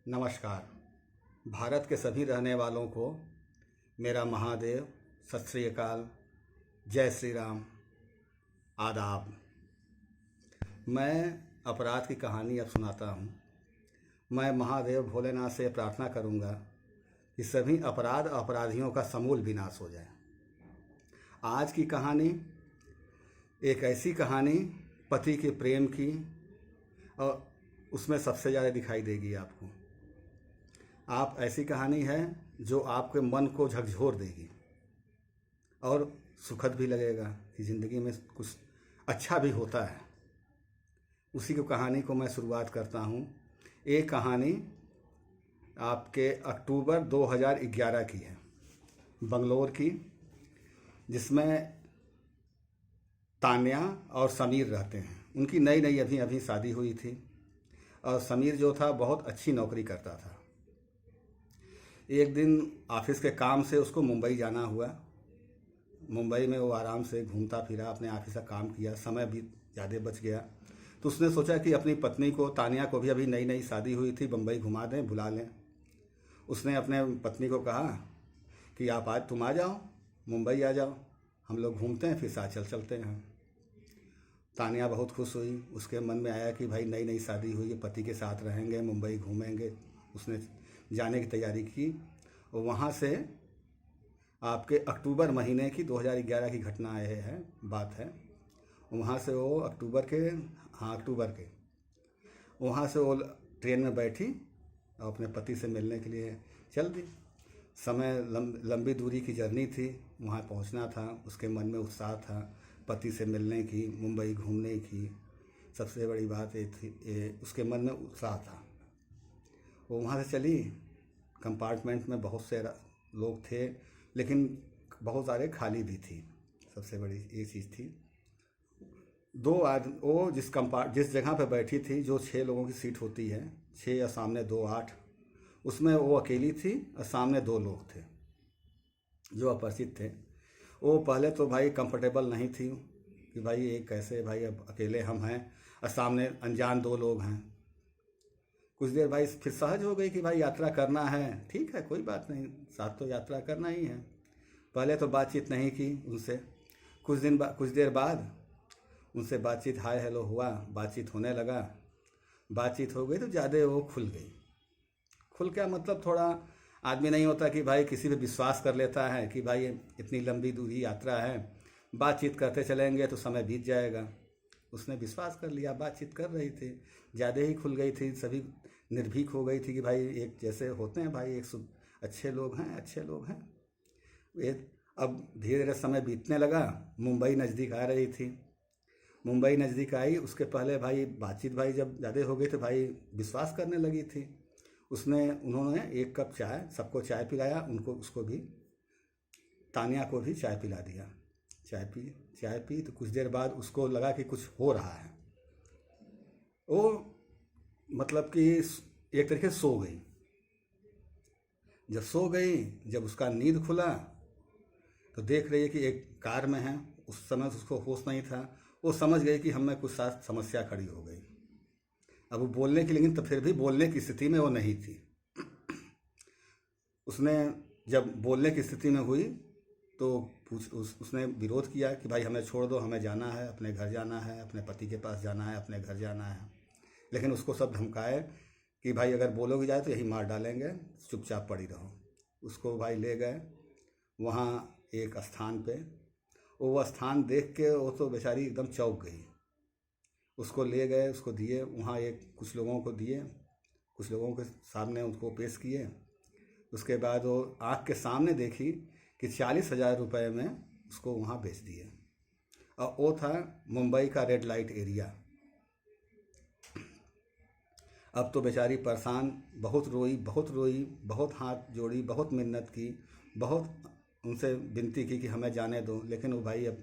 नमस्कार। भारत के सभी रहने वालों को मेरा महादेव, सत श्री अकाल, जय श्री राम, आदाब। मैं अपराध की कहानी अब सुनाता हूँ। मैं महादेव भोलेनाथ से प्रार्थना करूँगा कि सभी अपराध अपराधियों का समूल विनाश हो जाए। आज की कहानी एक ऐसी कहानी पति के प्रेम की, और उसमें सबसे ज़्यादा दिखाई देगी आपको। आप ऐसी कहानी है जो आपके मन को झकझोर देगी और सुखद भी लगेगा कि ज़िंदगी में कुछ अच्छा भी होता है। उसी को कहानी को मैं शुरुआत करता हूँ। एक कहानी आपके अक्टूबर 2011 की है, बंगलोर की, जिसमें तान्या और समीर रहते हैं। उनकी नई नई अभी अभी शादी हुई थी और समीर जो था बहुत अच्छी नौकरी करता था। एक दिन ऑफिस के काम से उसको मुंबई जाना हुआ। मुंबई में वो आराम से घूमता फिरा, अपने ऑफिस का काम किया, समय भी ज़्यादा बच गया। तो उसने सोचा कि अपनी पत्नी को, तान्या को भी अभी नई नई शादी हुई थी, मुंबई घुमा दें, बुला लें। उसने अपने पत्नी को कहा कि आप आज तुम आ जाओ, मुंबई आ जाओ, हम लोग घूमते हैं, फिर साथ चलते हैं। तान्या बहुत खुश हुई। उसके मन में आया कि भाई नई नई शादी हुई है, पति के साथ रहेंगे, मुंबई घूमेंगे। उसने जाने की तैयारी की और वहाँ से आपके अक्टूबर महीने की 2011 की घटना बात है। वहाँ से वो अक्टूबर के वहाँ से वो ट्रेन में बैठी और अपने पति से मिलने के लिए चल दी। समय लंबी दूरी की जर्नी थी, वहाँ पहुँचना था। उसके मन में उत्साह था पति से मिलने की, मुंबई घूमने की। सबसे बड़ी बात ये थी, उसके मन में उत्साह था। वो वहाँ से चली। कंपार्टमेंट में बहुत से लोग थे, लेकिन बहुत सारे खाली भी थी। सबसे बड़ी ये चीज़ थी। दो आदमी, वो जिस जगह पे बैठी थी, जो 6 लोगों की सीट होती है, 6 और सामने 2 8, उसमें वो अकेली थी और सामने 2 लोग थे जो अपरिचित थे। वो पहले तो भाई कंफर्टेबल नहीं थी कि भाई ये कैसे, भाई अब अकेले हम हैं और सामने अनजान 2 लोग हैं। कुछ देर भाई फिर सहज हो गई कि भाई यात्रा करना है, ठीक है, कोई बात नहीं, साथ तो यात्रा करना ही है। पहले तो बातचीत नहीं की उनसे। कुछ देर बाद उनसे बातचीत, हाय हेलो हुआ, बातचीत होने लगा। बातचीत हो गई तो ज़्यादा वो खुल गई। खुल क्या मतलब, थोड़ा आदमी नहीं होता कि भाई किसी पे विश्वास कर लेता है कि भाई इतनी लंबी दूरी यात्रा है, बातचीत करते चलेंगे तो समय बीत जाएगा। उसने विश्वास कर लिया, बातचीत कर रही थी, ज़्यादा ही खुल गई थी। सभी निर्भीक हो गई थी कि भाई एक जैसे होते हैं, भाई अच्छे लोग हैं, अच्छे लोग हैं। अब धीरे धीरे समय बीतने लगा। मुंबई नज़दीक आ रही थी। मुंबई नज़दीक आई, उसके पहले भाई बातचीत भाई जब ज़्यादा हो गई तो भाई विश्वास करने लगी थी। उन्होंने 1 कप चाय, सबको चाय पिलाया, उसको भी, तान्या को भी चाय पिला दिया। चाय पी तो कुछ देर बाद उसको लगा कि कुछ हो रहा है। वो मतलब कि एक तरीके से सो गई। जब उसका नींद खुला तो देख रही है कि एक कार में है। उस समय उसको होश नहीं था। वो समझ गई कि हमें कुछ साथ समस्या खड़ी हो गई। अब वो बोलने की, लेकिन तो फिर भी बोलने की स्थिति में वो नहीं थी। उसने जब बोलने की स्थिति में हुई तो उसने विरोध किया कि भाई हमें छोड़ दो, हमें जाना है, अपने घर जाना है, अपने पति के पास जाना है, अपने घर जाना है। लेकिन उसको सब धमकाए कि भाई अगर बोलोगे जाए तो यही मार डालेंगे, चुपचाप पड़ी रहो। उसको भाई ले गए वहाँ एक स्थान पे। वो स्थान देख के वो तो बेचारी एकदम चौंक गई। उसको ले गए, उसको दिए वहाँ, कुछ लोगों को दिए, कुछ लोगों के सामने उसको पेश किए। उसके बाद वो आँख के सामने देखी कि 40,000 रुपये में उसको वहाँ बेच दिए। और वो था मुंबई का रेड लाइट एरिया। अब तो बेचारी परेशान, बहुत रोई, बहुत हाथ जोड़ी, बहुत मिन्नत की, बहुत उनसे विनती की कि हमें जाने दो। लेकिन वो भाई, अब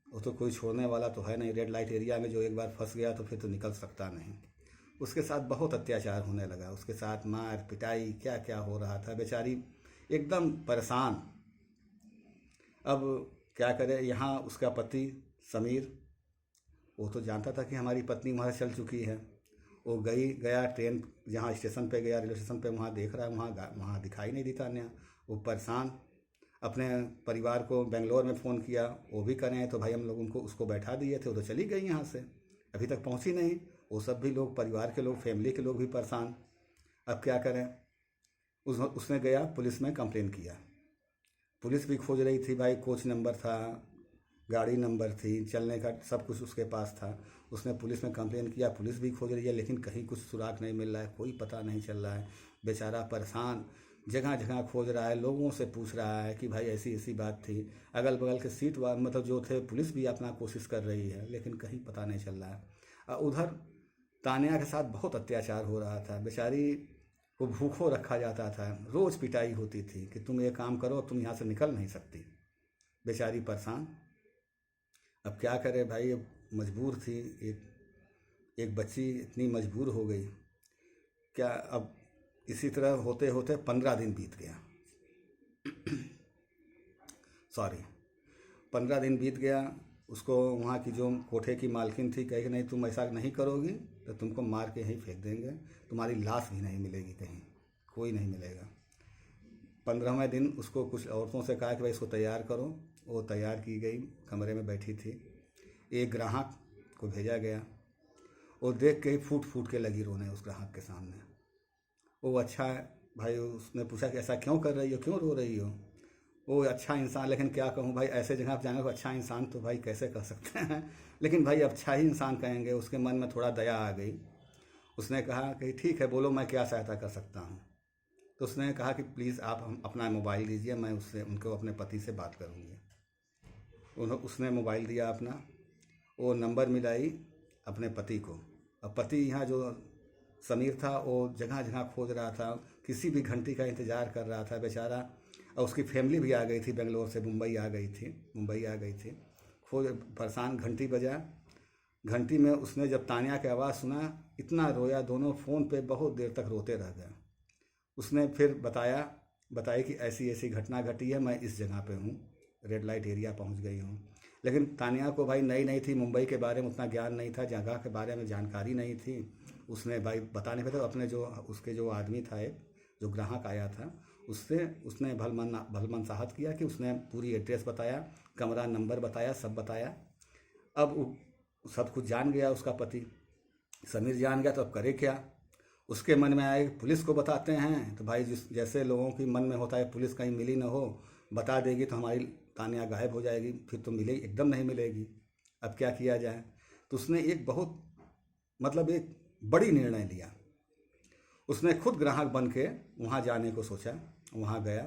वो तो कोई छोड़ने वाला तो है नहीं। रेड लाइट एरिया में जो एक बार फंस गया तो फिर तो निकल सकता नहीं। उसके साथ बहुत अत्याचार होने लगा, उसके साथ मार पिटाई, क्या क्या हो रहा था। बेचारी एकदम परेशान। अब क्या करे, यहाँ उसका पति समीर, वो तो जानता था कि हमारी पत्नी वहाँ चल चुकी है। वो गया ट्रेन जहाँ स्टेशन पे गया, रेलवे स्टेशन पे, वहाँ देख रहा है वहाँ दिखाई नहीं दी तान्या। वो परेशान, अपने परिवार को बेंगलोर में फ़ोन किया, वो भी करें तो भाई हम लोग उसको बैठा दिए थे, वो तो चली गई यहाँ से, अभी तक पहुँची नहीं। वो सब भी लोग, परिवार के लोग, फैमिली के लोग भी परेशान। अब क्या करें? उसने गया पुलिस में कंप्लेन किया। पुलिस भी खोज रही थी भाई, कोच नंबर था, गाड़ी नंबर थी, चलने का सब कुछ उसके पास था। उसने पुलिस में कंप्लेन किया, पुलिस भी खोज रही है, लेकिन कहीं कुछ सुराग नहीं मिल रहा है, कोई पता नहीं चल रहा है। बेचारा परेशान, जगह जगह खोज रहा है, लोगों से पूछ रहा है कि भाई ऐसी ऐसी बात थी। अगल बगल के सीट मतलब जो थे, पुलिस भी अपना कोशिश कर रही है, लेकिन कहीं पता नहीं चल रहा है। उधर तान्या के साथ बहुत अत्याचार हो रहा था। बेचारी को भूखों रखा जाता था, रोज़ पिटाई होती थी कि तुम ये काम करो, तुम यहाँ से निकल नहीं सकती। बेचारी परेशान। अब क्या करे भाई, अब मजबूर थी। एक बच्ची इतनी मजबूर हो गई क्या। अब इसी तरह होते होते 15 दिन बीत गया। सॉरी, 15 दिन बीत गया। उसको वहाँ की जो कोठे की मालकिन थी, कही कि नहीं तुम ऐसा नहीं करोगी तो तुमको मार के यहीं फेंक देंगे, तुम्हारी लाश भी नहीं मिलेगी, कहीं कोई नहीं मिलेगा। 15वें दिन उसको कुछ औरतों से कहा कि भाई इसको तैयार करो। वो तैयार की गई, कमरे में बैठी थी। एक ग्राहक को भेजा गया, वो देख के ही फूट फूट के लगी रोने उस ग्राहक के सामने। वो अच्छा भाई, उसने पूछा कि ऐसा क्यों कर रही हो, क्यों रो रही हो। वो अच्छा इंसान, लेकिन क्या कहूँ भाई, ऐसे जगह पर जाने को अच्छा इंसान तो भाई कैसे कह सकते हैं, लेकिन भाई अच्छा ही इंसान कहेंगे। उसके मन में थोड़ा दया आ गई। उसने कहा कि ठीक है, बोलो मैं क्या सहायता कर सकता हूँ। तो उसने कहा कि प्लीज़ आप अपना मोबाइल दीजिए, मैं उनको अपने पति से बात करूँगी। उसने मोबाइल दिया अपना, वो नंबर मिलाई अपने पति को। अब पति यहाँ जो समीर था, वो जगह जगह खोज रहा था, किसी भी घंटी का इंतज़ार कर रहा था बेचारा। और उसकी फैमिली भी आ गई थी, बेंगलोर से मुंबई आ गई थी। खोज परेशान, घंटी बजा। घंटी में उसने जब तान्या की आवाज़ सुना, इतना रोया, दोनों फ़ोन पे बहुत देर तक रोते रह गए। उसने फिर बताया कि ऐसी ऐसी घटना घटी है, मैं इस जगह पे हूँ, रेड लाइट एरिया पहुँच गई हूँ। लेकिन तान्या को भाई नई थी, मुंबई के बारे में उतना ज्ञान नहीं था, जगह के बारे में जानकारी नहीं थी। उसने भाई बता नहीं पाया। अपने उसके जो आदमी था, एक जो ग्राहक आया था, उसने भलमनसाहत किया कि उसने पूरी एड्रेस बताया, कमरा नंबर बताया, सब बताया। अब सब कुछ जान गया उसका पति, समीर जान गया। तो अब करे क्या? उसके मन में आए पुलिस को बताते हैं, तो भाई जैसे लोगों की मन में होता है, पुलिस कहीं मिली ना हो, बता देगी तो हमारी तान्या गायब हो जाएगी, फिर तो मिलेगी, एकदम नहीं मिलेगी। अब क्या किया जाए? तो उसने एक बड़ी निर्णय लिया। उसने खुद ग्राहक बन के वहाँ जाने को सोचा। वहाँ गया,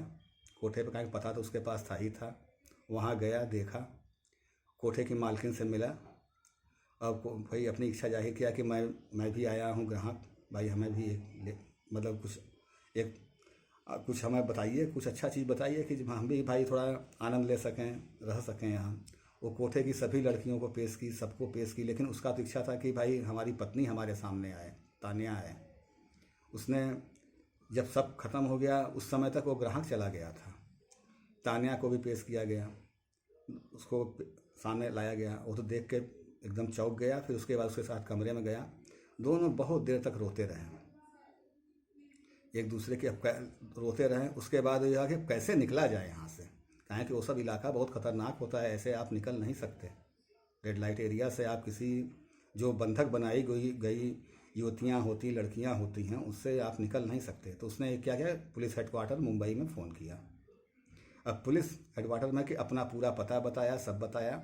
कोठे पे, कहीं पता तो उसके पास था ही था। वहाँ गया, देखा, कोठे की मालकिन से मिला। अब भाई अपनी इच्छा जाहिर किया कि मैं भी आया हूँ ग्राहक, भाई हमें भी कुछ हमें बताइए, कुछ अच्छा चीज़ बताइए कि हम भी भाई थोड़ा आनंद ले सकें, रह सकें यहाँ। वो कोठे की सभी लड़कियों को पेश की, सबको पेश की, लेकिन उसका तो इच्छा था कि भाई हमारी पत्नी हमारे सामने आए, तान्या आए। उसने जब सब खत्म हो गया, उस समय तक वो ग्राहक चला गया था। तान्या को भी पेश किया गया, उसको सामने लाया गया। वो तो देख के एकदम चौंक गया। फिर उसके बाद उसके साथ कमरे में गया। दोनों बहुत देर तक रोते रहे, एक दूसरे के रोते रहे। उसके बाद यह कि कैसे निकला जाए यहाँ से, कहें कि वो सब इलाका बहुत ख़तरनाक होता है, ऐसे आप निकल नहीं सकते। रेड लाइट एरिया से आप किसी जो बंधक बनाई गई युवतियाँ होती, लड़कियाँ होती हैं, उससे आप निकल नहीं सकते। तो उसने क्या किया, पुलिस हेडक्वार्टर मुंबई में फ़ोन किया। अब पुलिस हेडक्वार्टर में कि अपना पूरा पता बताया, सब बताया,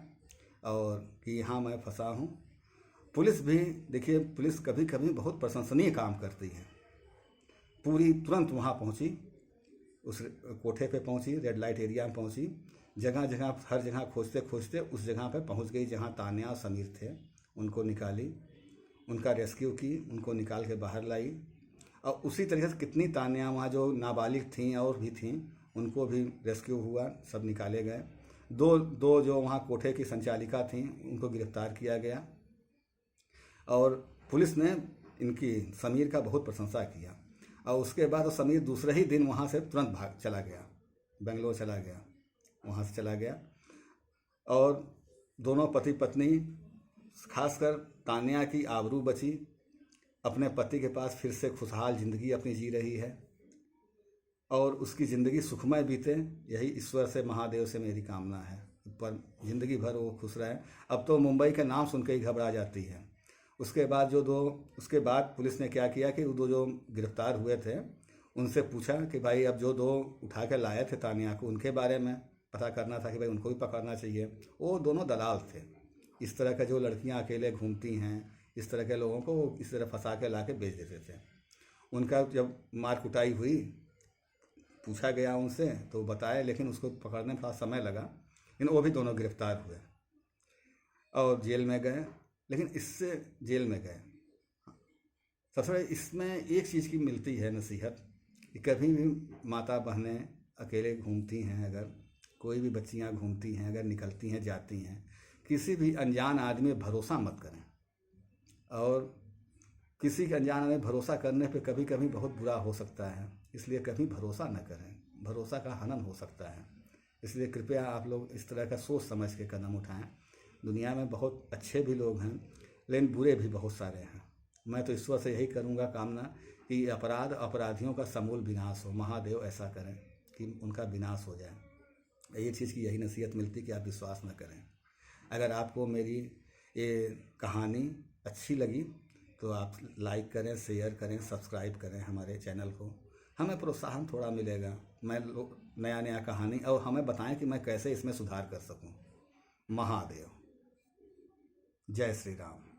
और कि यहाँ मैं फंसा हूँ। पुलिस भी देखिए, पुलिस कभी कभी बहुत प्रशंसनीय काम करती है। पूरी तुरंत वहाँ पहुँची, उस कोठे पे पहुँची, रेड लाइट एरिया में पहुँची, जगह जगह हर जगह खोजते खोजते उस जगह पे पहुँच गई जहाँ तान्या और समीर थे। उनको निकाली, उनका रेस्क्यू की, उनको निकाल के बाहर लाई। और उसी तरीके से कितनी तान्या वहाँ जो नाबालिग थीं और भी थीं, उनको भी रेस्क्यू हुआ, सब निकाले गए। दो जो वहाँ कोठे की संचालिका थीं, उनको गिरफ्तार किया गया। और पुलिस ने इनकी समीर का बहुत प्रशंसा किया। और उसके बाद समीर दूसरे ही दिन वहाँ से तुरंत भाग चला गया, बेंगलोर चला गया, वहाँ से चला गया। और दोनों पति पत्नी, खासकर तान्या की आबरू बची, अपने पति के पास फिर से खुशहाल ज़िंदगी अपनी जी रही है और उसकी ज़िंदगी सुखमय बीते, यही ईश्वर से, महादेव से मेरी कामना है। पर ज़िंदगी भर वो खुश रहे। अब तो मुंबई के नाम सुन के ही घबरा जाती है। उसके बाद पुलिस ने क्या किया कि वो दो जो गिरफ्तार हुए थे उनसे पूछा कि भाई अब जो दो उठा के लाए थे तानिया को, उनके बारे में पता करना था कि भाई उनको भी पकड़ना चाहिए। वो दोनों दलाल थे। इस तरह का जो लड़कियां अकेले घूमती हैं, इस तरह के लोगों को इस तरह फंसा के ला के बेच देते थे। उनका जब मार कुटाई हुई, पूछा गया उनसे तो बताए, लेकिन उसको पकड़ने में थोड़ा समय लगा। लेकिन वो भी दोनों गिरफ्तार हुए और जेल में गए। लेकिन इससे जेल में गए, सबसे बड़ी इसमें एक चीज़ की मिलती है नसीहत कि कभी भी माता बहनें अकेले घूमती हैं, अगर कोई भी बच्चियां घूमती हैं, अगर निकलती हैं जाती हैं, किसी भी अनजान आदमी पर भरोसा मत करें। और किसी के अनजान आदमी पर भरोसा करने पे कभी कभी बहुत बुरा हो सकता है, इसलिए कभी भरोसा न करें, भरोसा का हनन हो सकता है। इसलिए कृपया आप लोग इस तरह का सोच समझ के कदम उठाएं। दुनिया में बहुत अच्छे भी लोग हैं, लेकिन बुरे भी बहुत सारे हैं। मैं तो ईश्वर से यही करूँगा कामना कि अपराधियों का समूल विनाश हो। महादेव ऐसा करें कि उनका विनाश हो जाए। ये चीज़ की यही नसीहत मिलती कि आप विश्वास न करें। अगर आपको मेरी ये कहानी अच्छी लगी तो आप लाइक करें, शेयर करें, सब्सक्राइब करें हमारे चैनल को। हमें प्रोत्साहन थोड़ा मिलेगा। मैं नया नया कहानी और हमें बताएं कि मैं कैसे इसमें सुधार कर सकूं। महादेव। जय श्री राम।